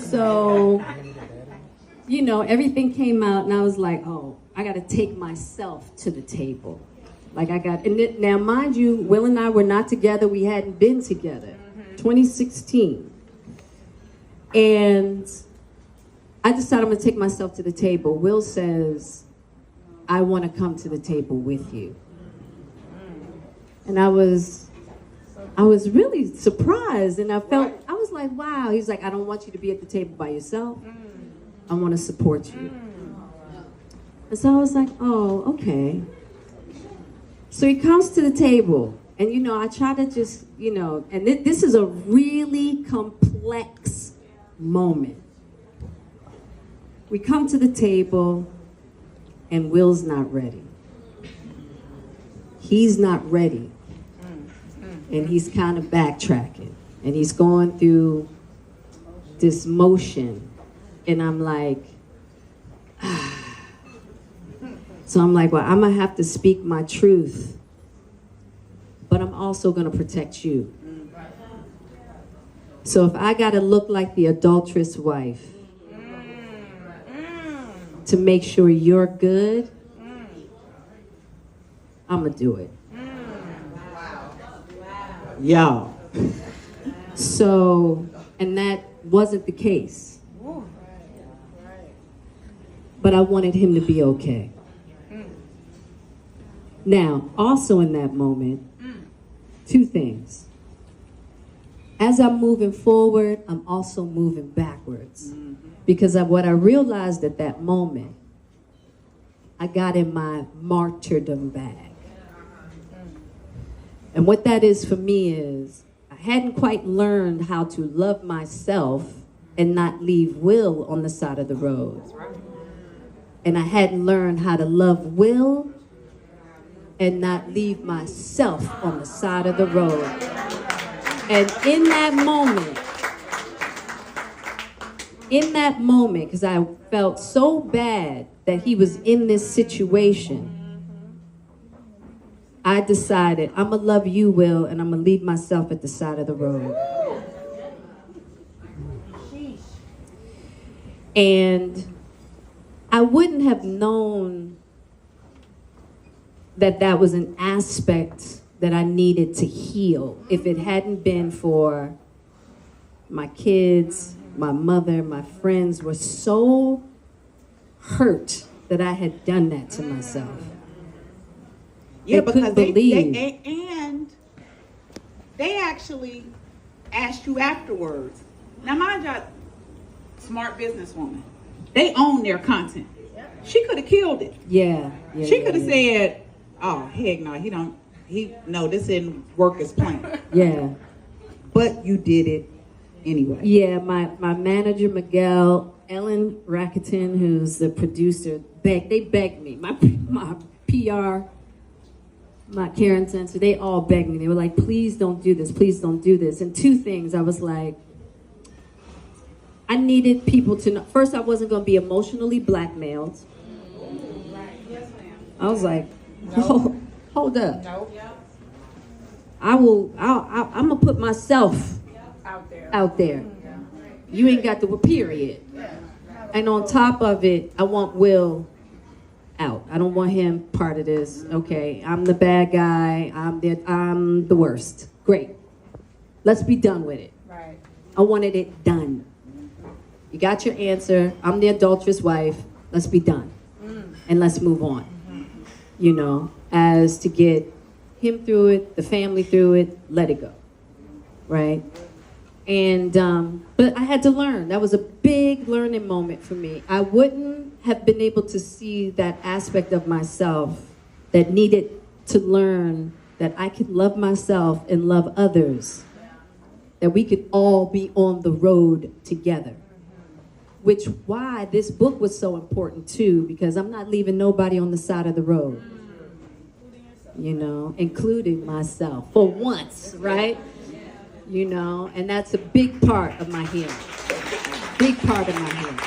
So, everything came out, and I was like, oh, I got to take myself to the table. Now mind you, Will and I were not together. We hadn't been together. 2016. And I decided I'm going to take myself to the table. Will says, I want to come to the table with you. And I was really surprised, and I was like, wow. He's like, I don't want you to be at the table by yourself. I want to support you. And so I was like, oh, okay. So he comes to the table, and I try to just, and this is a really complex moment. We come to the table, and Will's not ready. He's not ready. And he's kind of backtracking. And he's going through this motion. And I'm like, So I'm like, well, I'm going to have to speak my truth. But I'm also going to protect you. So if I got to look like the adulterous wife to make sure you're good, I'm going to do it. Yeah. So, and that wasn't the case. But I wanted him to be okay. Now, also in that moment, two things. As I'm moving forward, I'm also moving backwards. Because of what I realized at that moment, I got in my martyrdom bag. And what that is for me is, I hadn't quite learned how to love myself and not leave Will on the side of the road. And I hadn't learned how to love Will and not leave myself on the side of the road. And in that moment, because I felt so bad that he was in this situation, I decided, I'm going to love you, Will, and I'm going to leave myself at the side of the road. And I wouldn't have known that that was an aspect that I needed to heal if it hadn't been for my kids, my mother, my friends were so hurt that I had done that to myself. Yeah, they because they actually asked you afterwards. Now, mind you, smart businesswoman. They own their content. She could have killed it. Yeah. She could have said, "Oh, heck no, this didn't work as planned." Yeah. But you did it anyway. Yeah, my manager, Miguel, Ellen Rakuten, who's the producer, they begged me. My PR, my Karen Center, they all begged me. They were like, please don't do this, please don't do this. And two things, I was like, I needed people to know. First, I wasn't going to be emotionally blackmailed. I was like, hold up. I'm going to put myself out there. You ain't got the period. And on top of it, I want Will out. I don't want him part of this. Okay, I'm the bad guy. I'm the worst. Great. Let's be done with it. Right. I wanted it done. You got your answer. I'm the adulterous wife. Let's be done. And let's move on. As to get him through it, the family through it, let it go. Right? And, but I had to learn. That was a big learning moment for me. I wouldn't have been able to see that aspect of myself that needed to learn that I could love myself and love others. That we could all be on the road together. Which why this book was so important too, because I'm not leaving nobody on the side of the road. Including myself for once, right? And that's a big part of my healing. Big part of my healing.